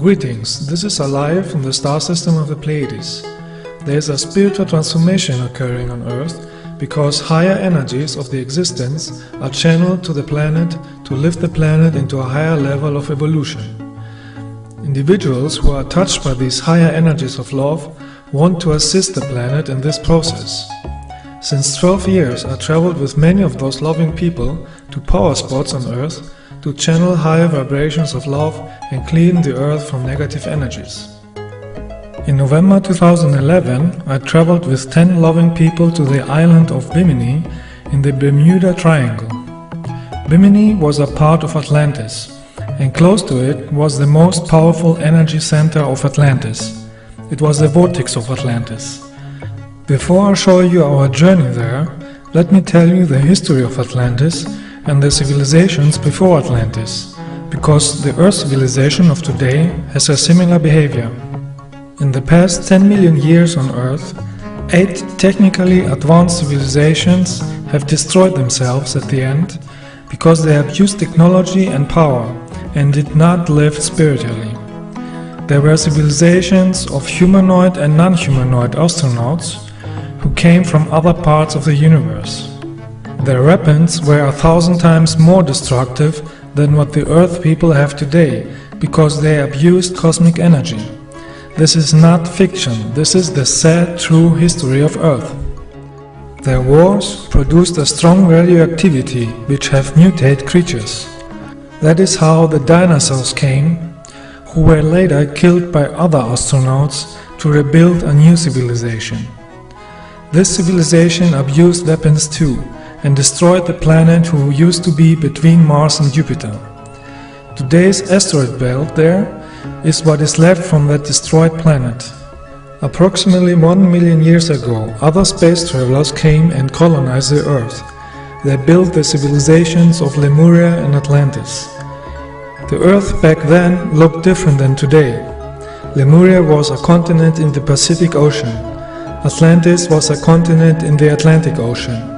Greetings, this is Álaia from the star system of the Pleiades. There is a spiritual transformation occurring on Earth because higher energies of the existence are channeled to the planet to lift the planet into a higher level of evolution. Individuals who are touched by these higher energies of love want to assist the planet in this process. Since 12 years I traveled with many of those loving people to power spots on Earth to channel higher vibrations of love and clean the Earth from negative energies. In November 2011, I traveled with 10 loving people to the island of Bimini in the Bermuda Triangle. Bimini was a part of Atlantis, and close to it was the most powerful energy center of Atlantis. It was the vortex of Atlantis. Before I show you our journey there, let me tell you the history of Atlantis and the civilizations before Atlantis, because the Earth civilization of today has a similar behavior. In the past 10 million years on Earth, 8 technically advanced civilizations have destroyed themselves at the end because they abused technology and power and did not live spiritually. There were civilizations of humanoid and non-humanoid astronauts who came from other parts of the universe. Their weapons were 1,000 times more destructive than what the Earth people have today, because they abused cosmic energy. This is not fiction, this is the sad, true history of Earth. Their wars produced a strong radioactivity which have mutated creatures. That is how the dinosaurs came, who were later killed by other astronauts to rebuild a new civilization. This civilization abused weapons too, and destroyed the planet who used to be between Mars and Jupiter. Today's asteroid belt there is what is left from that destroyed planet. Approximately 1 million years ago, other space travelers came and colonized the Earth. They built the civilizations of Lemuria and Atlantis. The Earth back then looked different than today. Lemuria was a continent in the Pacific Ocean. Atlantis was a continent in the Atlantic Ocean.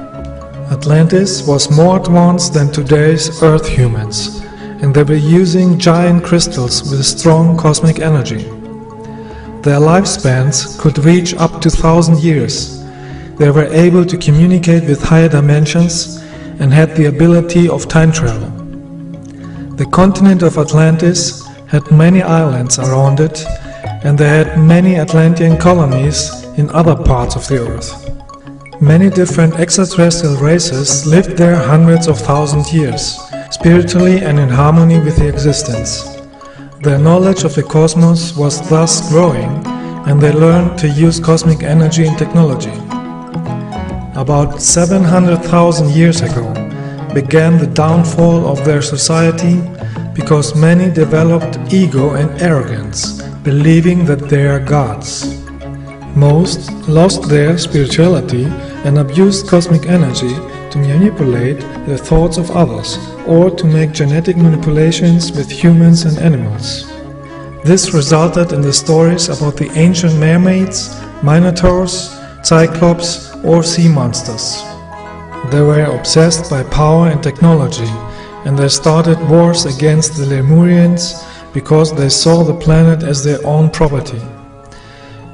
Atlantis was more advanced than today's Earth humans, and they were using giant crystals with strong cosmic energy. Their lifespans could reach up to 1,000 years. They were able to communicate with higher dimensions and had the ability of time travel. The continent of Atlantis had many islands around it, and they had many Atlantean colonies in other parts of the Earth. Many different extraterrestrial races lived there hundreds of thousands of years, spiritually and in harmony with the existence. Their knowledge of the cosmos was thus growing, and they learned to use cosmic energy and technology. About 700,000 years ago began the downfall of their society because many developed ego and arrogance, believing that they are gods. Most lost their spirituality and abused cosmic energy to manipulate the thoughts of others or to make genetic manipulations with humans and animals. This resulted in the stories about the ancient mermaids, minotaurs, cyclops or sea monsters. They were obsessed by power and technology, and they started wars against the Lemurians because they saw the planet as their own property.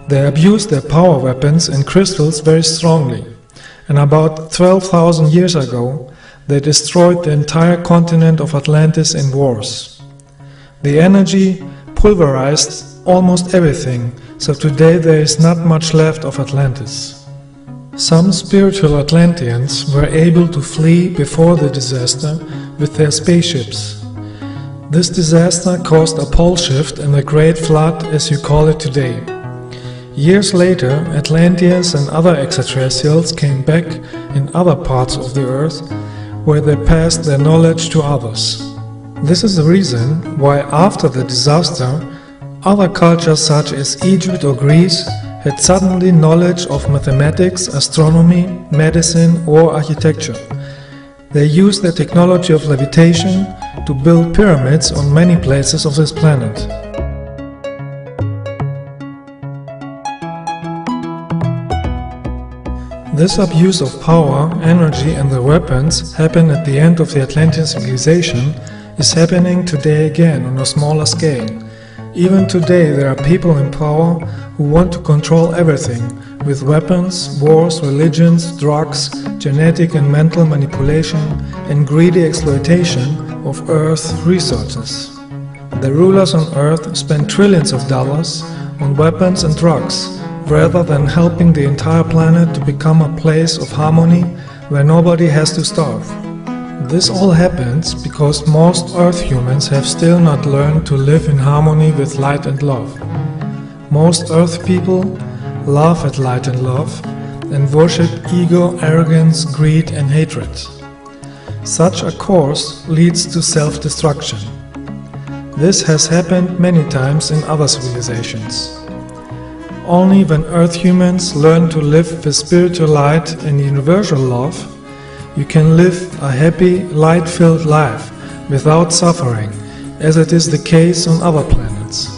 They abused their power weapons and crystals very strongly, and about 12,000 years ago they destroyed the entire continent of Atlantis in wars. The energy pulverized almost everything, so today there is not much left of Atlantis. Some spiritual Atlanteans were able to flee before the disaster with their spaceships. This disaster caused a pole shift and a great flood, as you call it today. Years later, Atlanteans and other extraterrestrials came back in other parts of the Earth, where they passed their knowledge to others. This is the reason why after the disaster, other cultures such as Egypt or Greece had suddenly knowledge of mathematics, astronomy, medicine or architecture. They used the technology of levitation to build pyramids on many places of this planet. This abuse of power, energy and the weapons happened at the end of the Atlantean civilization is happening today again on a smaller scale. Even today there are people in power who want to control everything with weapons, wars, religions, drugs, genetic and mental manipulation and greedy exploitation of Earth's resources. The rulers on Earth spend trillions of dollars on weapons and drugs rather than helping the entire planet to become a place of harmony where nobody has to starve. This all happens because most Earth humans have still not learned to live in harmony with light and love. Most Earth people laugh at light and love and worship ego, arrogance, greed and hatred. Such a course leads to self-destruction. This has happened many times in other civilizations. Only when Earth humans learn to live with spiritual light and universal love, you can live a happy, light-filled life without suffering, as it is the case on other planets.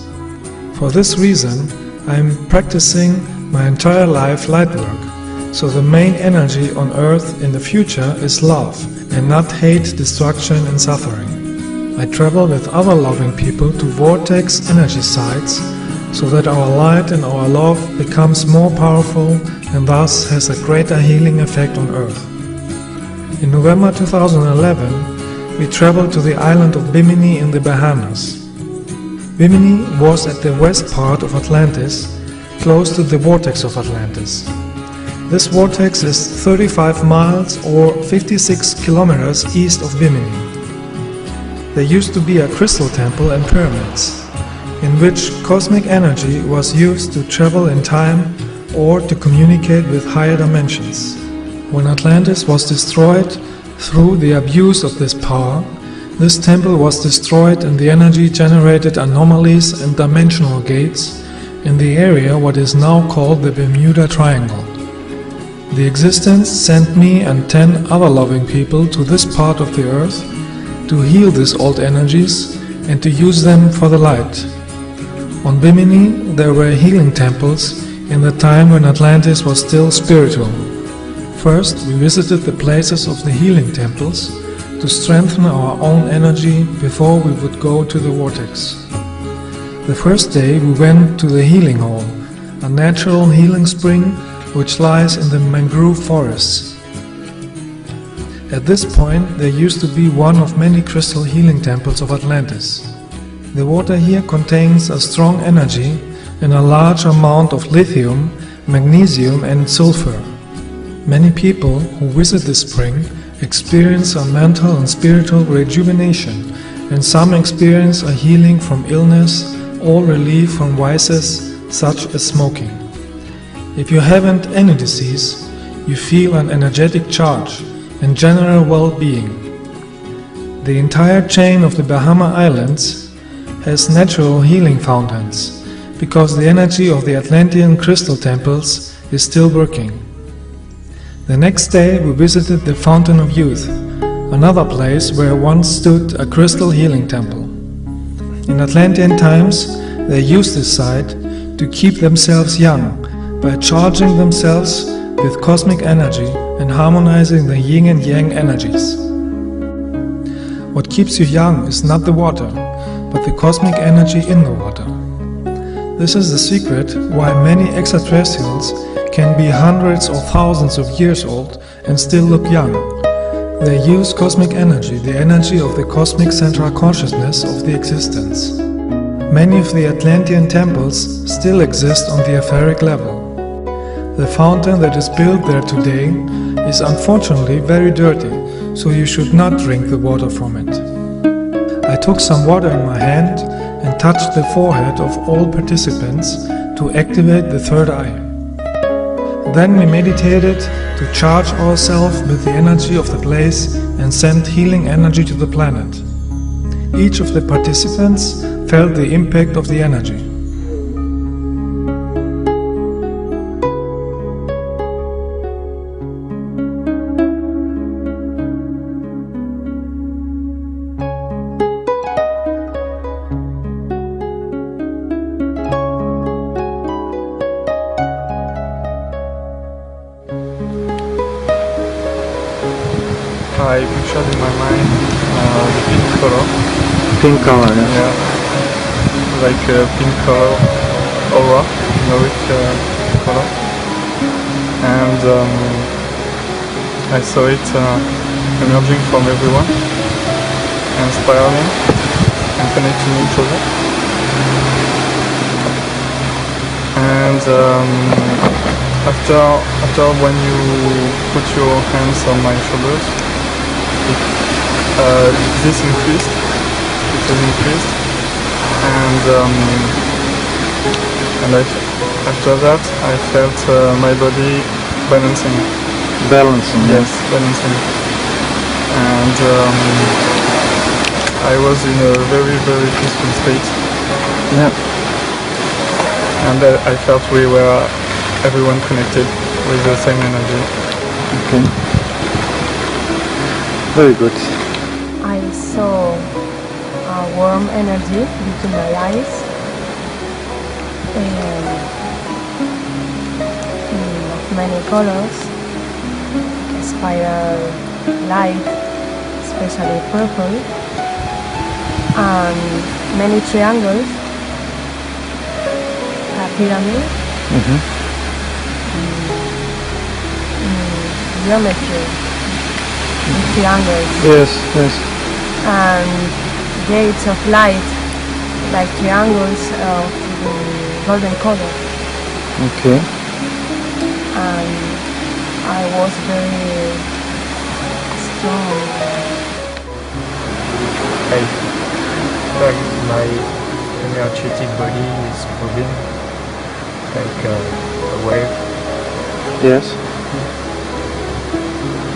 For this reason, I am practicing my entire life light work, so the main energy on Earth in the future is love and not hate, destruction and suffering. I travel with other loving people to vortex energy sites so that our light and our love becomes more powerful and thus has a greater healing effect on Earth. In November 2011, we traveled to the island of Bimini in the Bahamas. Bimini was at the west part of Atlantis, close to the vortex of Atlantis. This vortex is 35 miles or 56 kilometers east of Bimini. There used to be a crystal temple and pyramids, in which cosmic energy was used to travel in time or to communicate with higher dimensions. When Atlantis was destroyed through the abuse of this power, this temple was destroyed and the energy generated anomalies and dimensional gates in the area what is now called the Bermuda Triangle. The existence sent me and 10 other loving people to this part of the earth to heal these old energies and to use them for the light. On Bimini there were healing temples in the time when Atlantis was still spiritual. First, we visited the places of the healing temples to strengthen our own energy before we would go to the vortex. The first day we went to the healing hall, a natural healing spring which lies in the mangrove forests. At this point there used to be one of many crystal healing temples of Atlantis. The water here contains a strong energy and a large amount of lithium, magnesium and sulfur. Many people who visit this spring experience a mental and spiritual rejuvenation, and some experience a healing from illness or relief from vices such as smoking. If you haven't any disease, you feel an energetic charge and general well-being. The entire chain of the Bahama Islands has natural healing fountains, because the energy of the Atlantean crystal temples is still working. The next day we visited the Fountain of Youth, another place where once stood a crystal healing temple. In Atlantean times they used this site to keep themselves young by charging themselves with cosmic energy and harmonizing the yin and yang energies. What keeps you young is not the water, but the cosmic energy in the water. This is the secret why many extraterrestrials can be hundreds or thousands of years old and still look young. They use cosmic energy, the energy of the cosmic central consciousness of the existence. Many of the Atlantean temples still exist on the etheric level. The fountain that is built there today is unfortunately very dirty, so you should not drink the water from it. I took some water in my hand and touched the forehead of all participants to activate the third eye. Then we meditated to charge ourselves with the energy of the place and send healing energy to the planet. Each of the participants felt the impact of the energy. I pictured in my mind the pink color. Pink color, Yeah. like a pink color aura, Nordic color, and I saw it emerging from everyone, and spiraling and connecting each other. And after when you put your hands on my shoulders, this increased. It has increased, and after that I felt my body balancing. Balancing. Yes, balancing. And I was in a very, very peaceful state. Yeah. And I felt we were everyone connected with the same energy. Okay. Very good. I saw a warm energy between my eyes and of many colors, spiral light, especially purple, and many triangles, a pyramid, geometry, triangles. Yes, yes. And gates of light, like triangles of golden color. Okay. And I was very strong. I felt my energetic body is moving like a wave, Yes.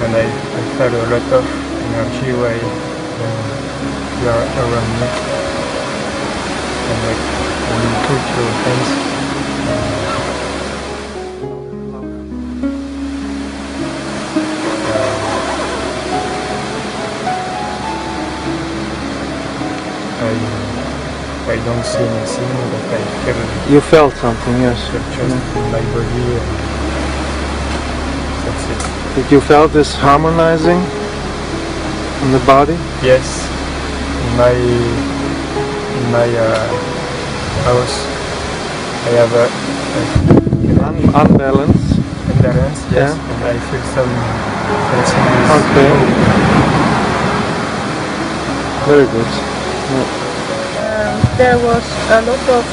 and I felt a lot of energy when you are around me. And like when you put your hands I don't see anything, but I feel You felt something, yes. just in my body. That's it. Did you feel this harmonizing in the body? Yes, in my house, I have a Unbalanced. imbalance. Yes, Yeah. and I feel some things. Okay. Very good. Yeah. There was a lot of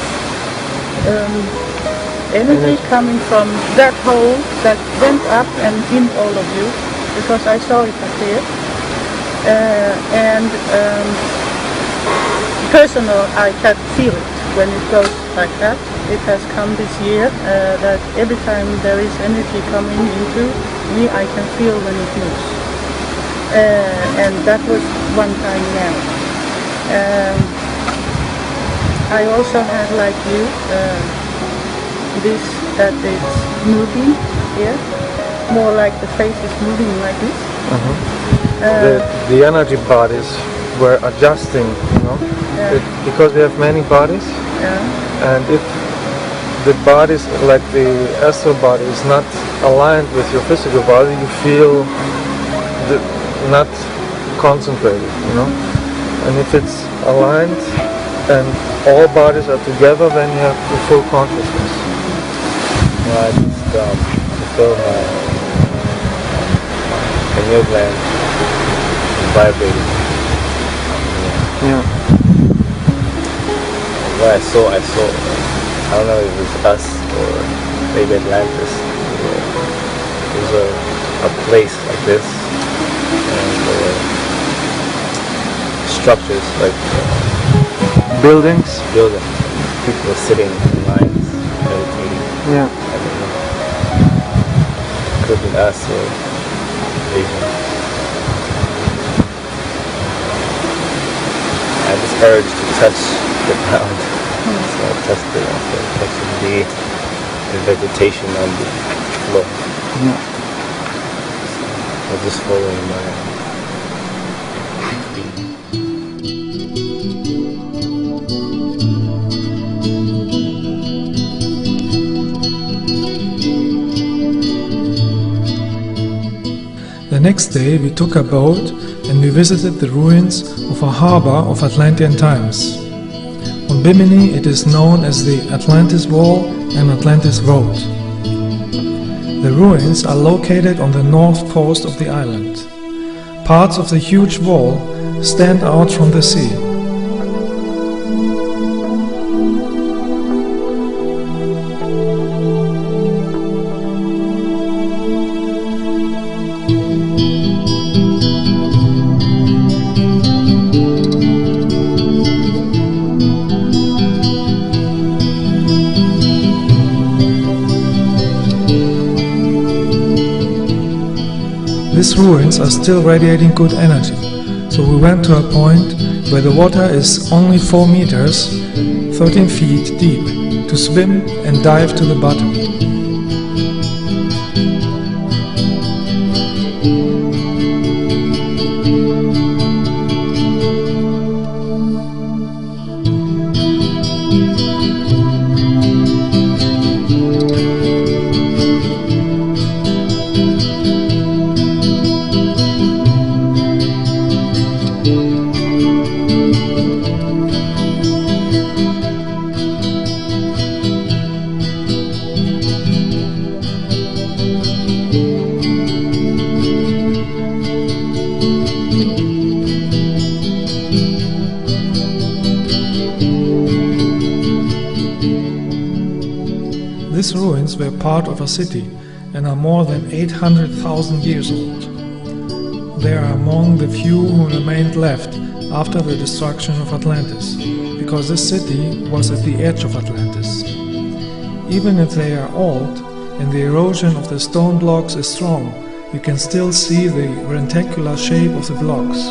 energy coming from that hole that went up and in all of you, because I saw it appear. And personal, I can feel it when it goes like that. It has come this year that every time there is energy coming into me, I can feel when it moves. And that was one time now. I also have, like you, this that it's moving here, more like the face is moving like this. The energy bodies were adjusting, you know, Yeah. because we have many bodies, Yeah. and if the bodies, like the astral body, is not aligned with your physical body, you feel not concentrated, you know. And if it's aligned and all bodies are together, then you have the full consciousness. I just feel my pineal gland vibrating. Yeah. What I saw, I don't know if it was us or maybe Atlantis. There's a place like this, and structures like Buildings. buildings. People are sitting in lines, meditating. Yeah. I don't know. Could have been us or Asian. I had this urge to touch the ground. So I touched it. I started touching the vegetation on the floor. Yeah. I was just following my The next day we took a boat and we visited the ruins of a harbor of Atlantean times. On Bimini it is known as the Atlantis Wall and Atlantis Road. The ruins are located on the north coast of the island. Parts of the huge wall stand out from the sea. These ruins are still radiating good energy, so we went to a point where the water is only 4 meters, 13 feet deep, to swim and dive to the bottom. These ruins were part of a city and are more than 800,000 years old. They are among the few who remained left after the destruction of Atlantis, because this city was at the edge of Atlantis. Even if they are old and the erosion of the stone blocks is strong, you can still see the reticular shape of the blocks.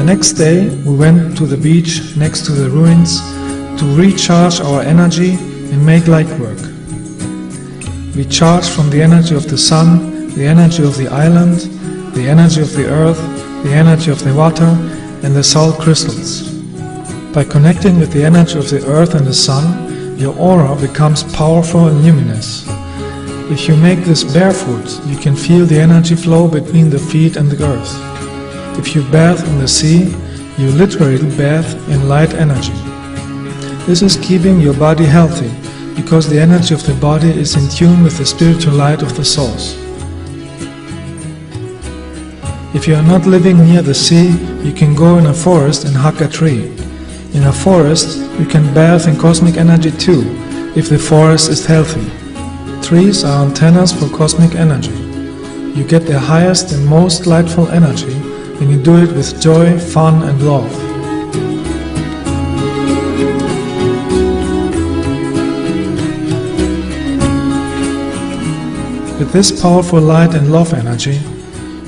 next day we went to the beach next to the ruins to recharge our energy and make light work. We charged from the energy of the sun, the energy of the island, the energy of the earth, the energy of the water and the salt crystals. By connecting with the energy of the earth and the sun, your aura becomes powerful and luminous. If you make this barefoot, you can feel the energy flow between the feet and the earth. If you bathe in the sea, you literally bathe in light energy. This is keeping your body healthy, because the energy of the body is in tune with the spiritual light of the source. If you are not living near the sea, you can go in a forest and hug a tree. In a forest, you can bathe in cosmic energy too, if the forest is healthy. Trees are antennas for cosmic energy. You get the highest and most lightful energy when you do it with joy, fun and love. With this powerful light and love energy,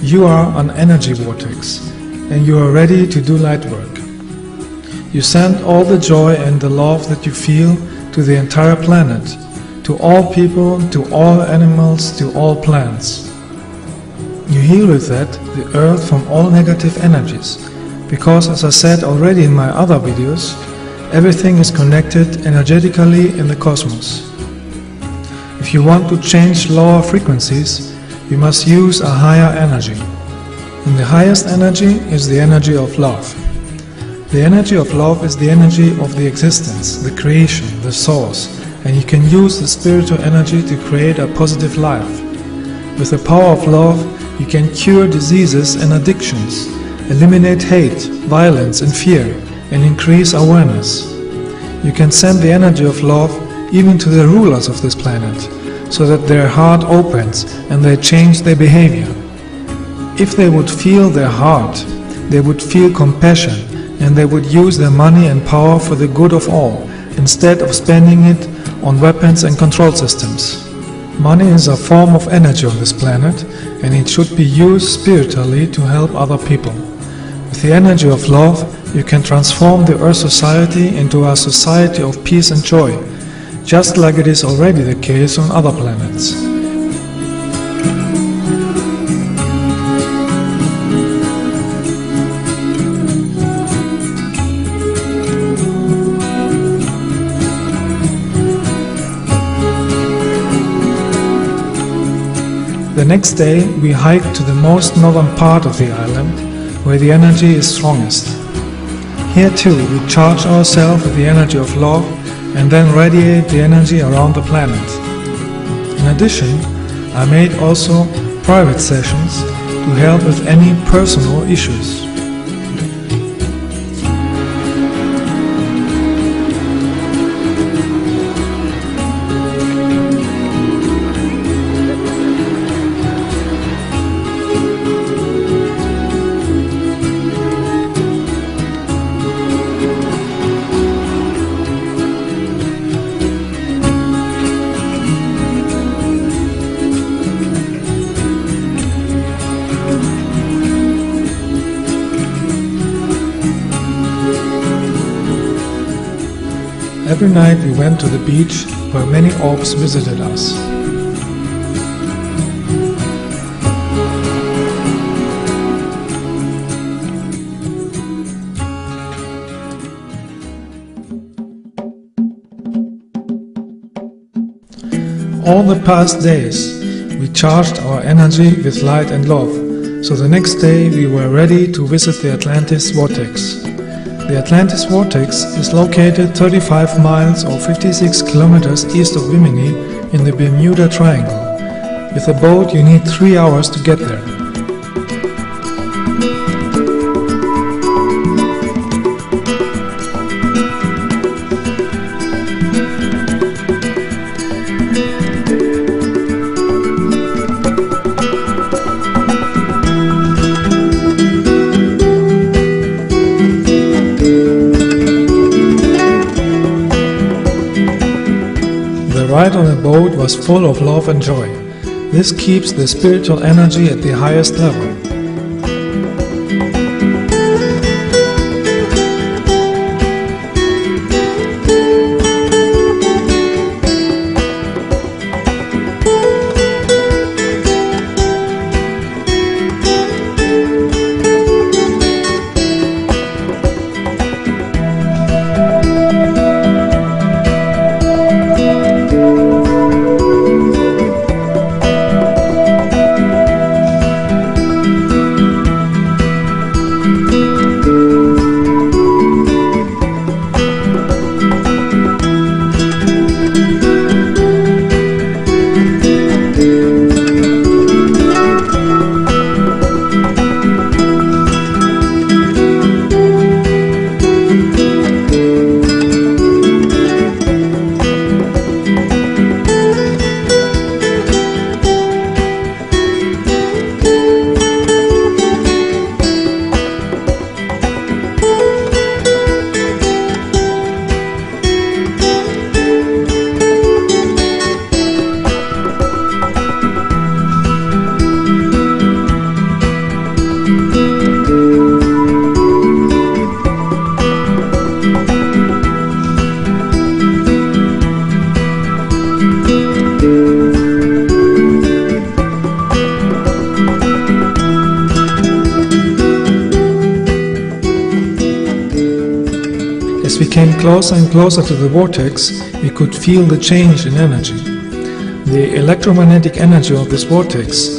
you are an energy vortex and you are ready to do light work. You send all the joy and the love that you feel to the entire planet, to all people, to all animals, to all plants. You heal with that the earth from all negative energies, because as I said already in my other videos, everything is connected energetically in the cosmos. If you want to change lower frequencies, you must use a higher energy. And the highest energy is the energy of love. The energy of love is the energy of the existence, the creation, the source, and you can use the spiritual energy to create a positive life. With the power of love, you can cure diseases and addictions, eliminate hate, violence and fear, and increase awareness. You can send the energy of love even to the rulers of this planet, so that their heart opens and they change their behavior. If they would feel their heart, they would feel compassion and they would use their money and power for the good of all, instead of spending it on weapons and control systems. Money is a form of energy on this planet and it should be used spiritually to help other people. With the energy of love, you can transform the Earth society into a society of peace and joy, just like it is already the case on other planets. The next day we hiked to the most northern part of the island, where the energy is strongest. Here too we charge ourselves with the energy of love and then radiate the energy around the planet. In addition, I made also private sessions to help with any personal issues. Every night we went to the beach where many orbs visited us. All the past days we charged our energy with light and love, so the next day we were ready to visit the Atlantis Vortex. The Atlantis Vortex is located 35 miles or 56 kilometers east of Bimini in the Bermuda Triangle. With a boat you need 3 hours to get there. The ride on the boat was full of love and joy. This keeps the spiritual energy at the highest level. As we came closer and closer to the vortex, we could feel the change in energy. The electromagnetic energy of this vortex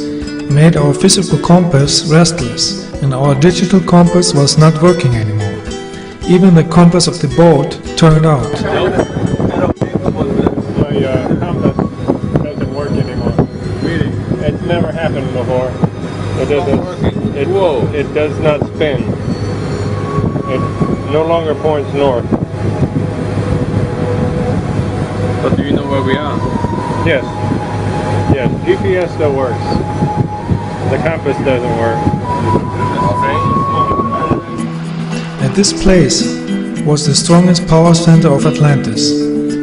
made our physical compass restless, and our digital compass was not working anymore. Even the compass of the boat turned out. My compass doesn't work anymore. Really? It's never happened before. It doesn't. It does not spin. It no longer points north. But do you know where we are? Yes. Yes. GPS still works. The compass doesn't work. At this place was the strongest power center of Atlantis.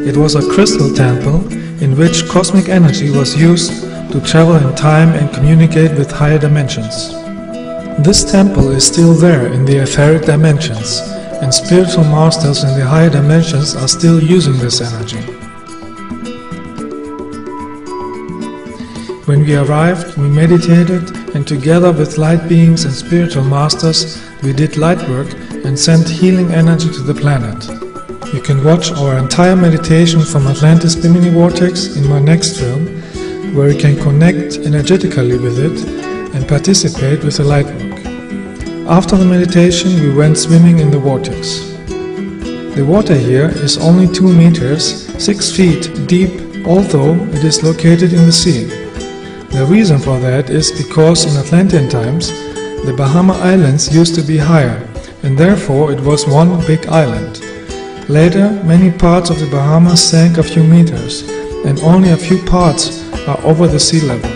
It was a crystal temple in which cosmic energy was used to travel in time and communicate with higher dimensions. This temple is still there in the etheric dimensions, and spiritual masters in the higher dimensions are still using this energy. When we arrived, we meditated, and together with light beings and spiritual masters, we did light work and sent healing energy to the planet. You can watch our entire meditation from Atlantis Bimini Vortex in my next film, where you can connect energetically with it and participate with the light work. After the meditation, we went swimming in the vortex. The water here is only 2 meters, 6 feet deep, although it is located in the sea. The reason for that is because in Atlantean times, the Bahama Islands used to be higher, and therefore it was one big island. Later, many parts of the Bahamas sank a few meters, and only a few parts are over the sea level.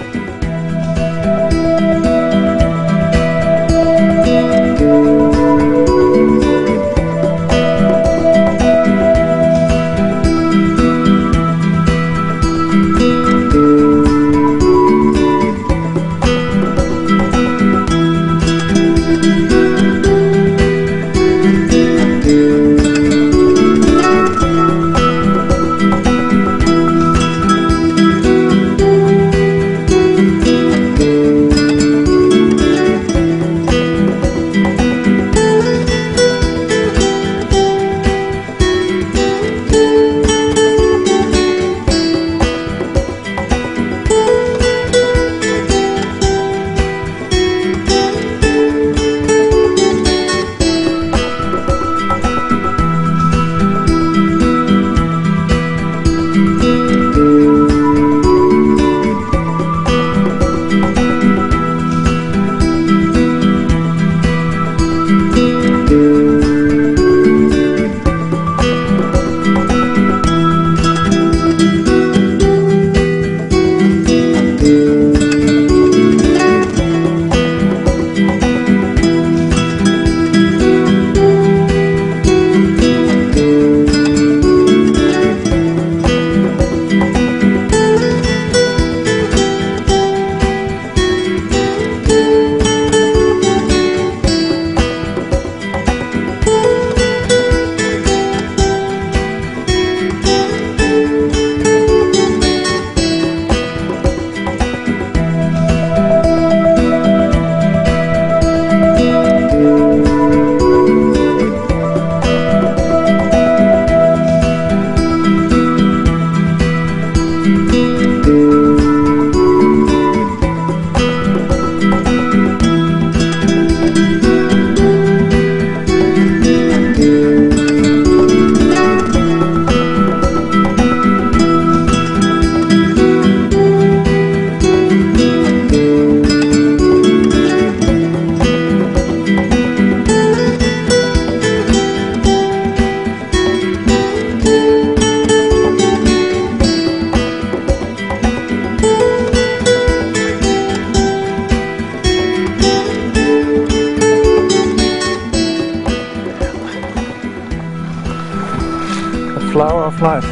Flower of life.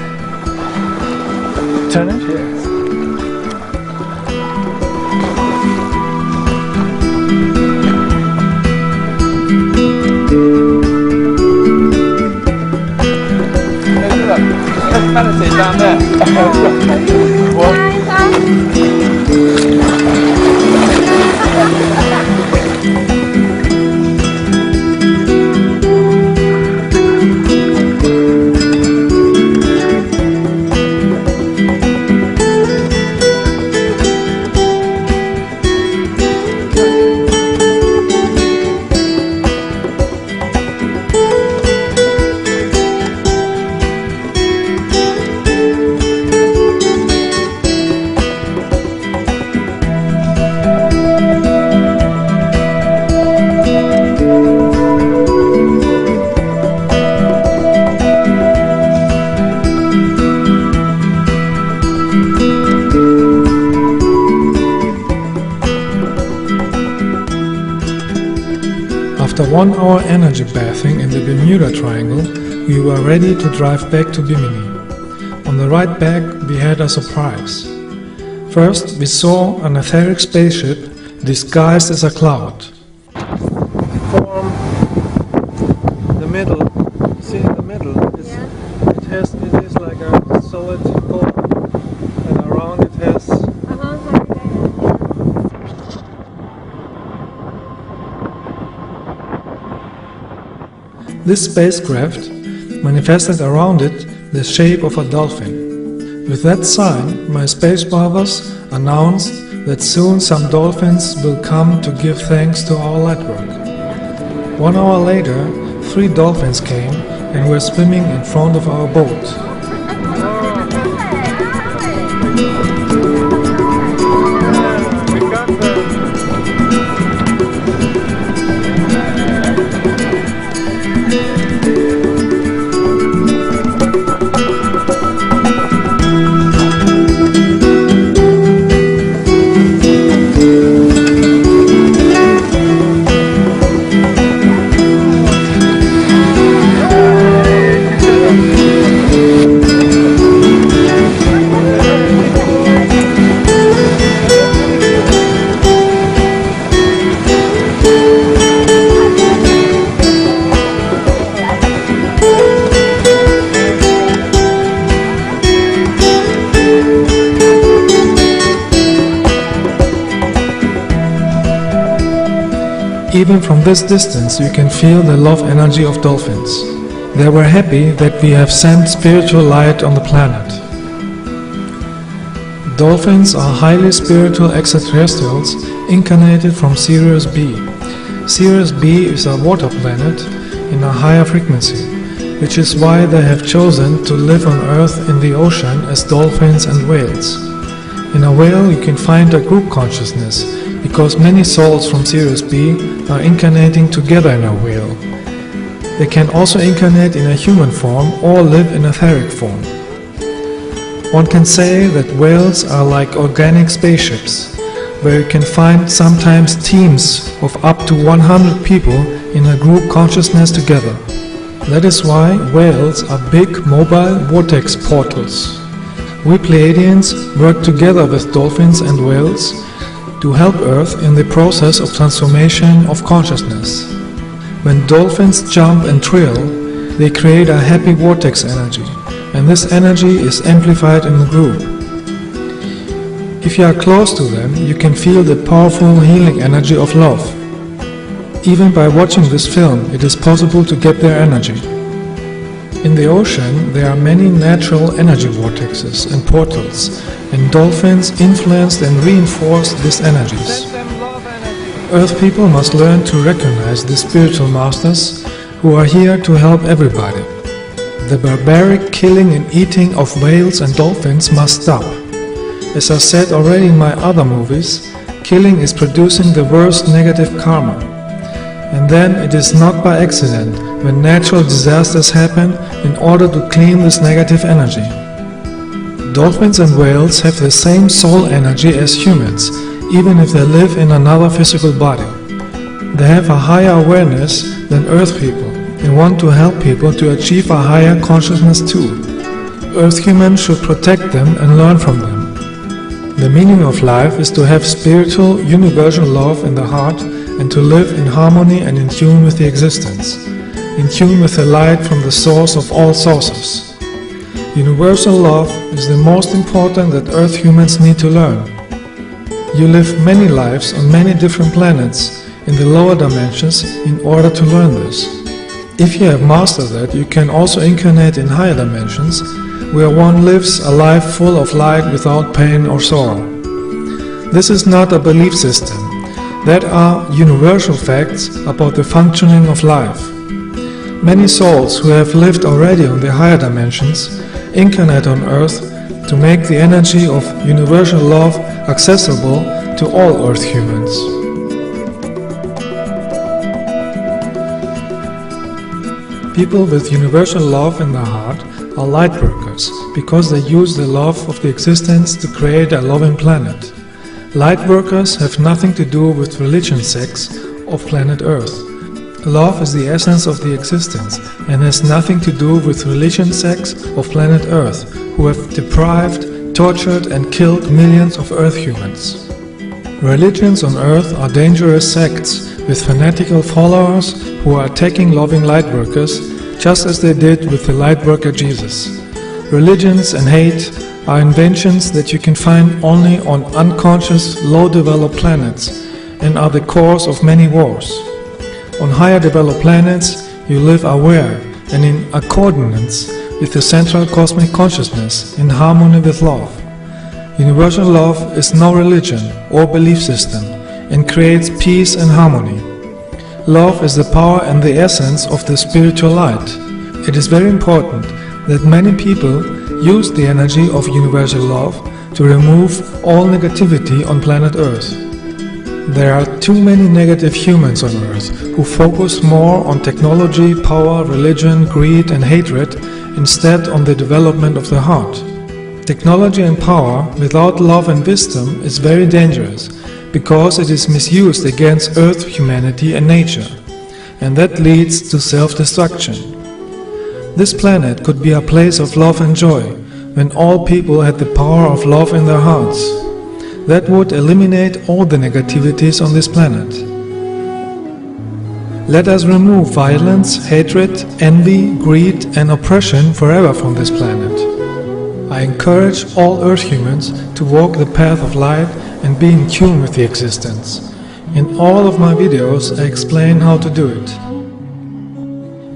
Turn it here. Meditate down there. After 1 hour energy bathing in the Bermuda Triangle, we were ready to drive back to Bimini. On the ride back, we had a surprise. First, we saw an etheric spaceship disguised as a cloud. Form the middle. See in the middle, it is like a solid core, and around it has this spacecraft manifested around it the shape of a dolphin. With that sign, my space brothers announced that soon some dolphins will come to give thanks to our light work. 1 hour later, 3 dolphins came and were swimming in front of our boat. Even from this distance you can feel the love energy of dolphins. They were happy that we have sent spiritual light on the planet. Dolphins are highly spiritual extraterrestrials incarnated from Sirius B. Sirius B is a water planet in a higher frequency, which is why they have chosen to live on Earth in the ocean as dolphins and whales. In a whale you can find a group consciousness, because many souls from Sirius B are incarnating together in a whale. They can also incarnate in a human form or live in etheric form. One can say that whales are like organic spaceships, where you can find sometimes teams of up to 100 people in a group consciousness together. That is why whales are big mobile vortex portals. We Pleiadians work together with dolphins and whales to help Earth in the process of transformation of consciousness. When dolphins jump and trill, they create a happy vortex energy, and this energy is amplified in the group. If you are close to them, you can feel the powerful healing energy of love. Even by watching this film, it is possible to get their energy. In the ocean, there are many natural energy vortexes and portals, and dolphins influenced and reinforced these energies. Earth people must learn to recognize the spiritual masters who are here to help everybody. The barbaric killing and eating of whales and dolphins must stop. As I said already in my other movies, killing is producing the worst negative karma. And then it is not by accident when natural disasters happen in order to clean this negative energy. Dolphins and whales have the same soul energy as humans, even if they live in another physical body. They have a higher awareness than Earth people and want to help people to achieve a higher consciousness too. Earth humans should protect them and learn from them. The meaning of life is to have spiritual, universal love in the heart and to live in harmony and in tune with the existence, in tune with the light from the source of all sources. Universal love is the most important that Earth humans need to learn. You live many lives on many different planets in the lower dimensions in order to learn this. If you have mastered that, you can also incarnate in higher dimensions, where one lives a life full of light without pain or sorrow. This is not a belief system. That are universal facts about the functioning of life. Many souls who have lived already on the higher dimensions incarnate on Earth to make the energy of universal love accessible to all Earth humans. People with universal love in their heart are light workers because they use the love of the existence to create a loving planet. Light workers have nothing to do with religion sects of planet Earth. Love is the essence of the existence and has nothing to do with religion sects of planet Earth who have deprived, tortured and killed millions of Earth humans. Religions on Earth are dangerous sects with fanatical followers who are attacking loving lightworkers just as they did with the lightworker Jesus. Religions and hate are inventions that you can find only on unconscious, low-developed planets and are the cause of many wars. On higher developed planets, you live aware and in accordance with the central cosmic consciousness in harmony with love. Universal love is no religion or belief system and creates peace and harmony. Love is the power and the essence of the spiritual light. It is very important that many people use the energy of universal love to remove all negativity on planet Earth. There are too many negative humans on Earth who focus more on technology, power, religion, greed and hatred instead on the development of the heart. Technology and power without love and wisdom is very dangerous because it is misused against Earth, humanity and nature, and that leads to self-destruction. This planet could be a place of love and joy when all people had the power of love in their hearts. That would eliminate all the negativities on this planet. Let us remove violence, hatred, envy, greed and oppression forever from this planet. I encourage all Earth humans to walk the path of light and be in tune with the existence. In all of my videos I explain how to do it.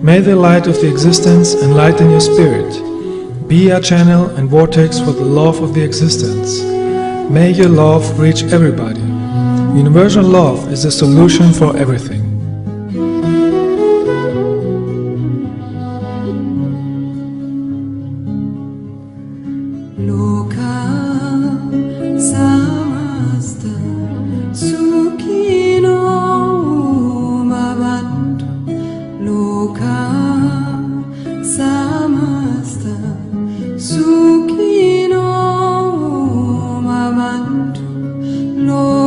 May the light of the existence enlighten your spirit. Be a channel and vortex for the love of the existence. May your love reach everybody. Universal love is the solution for everything. Lord.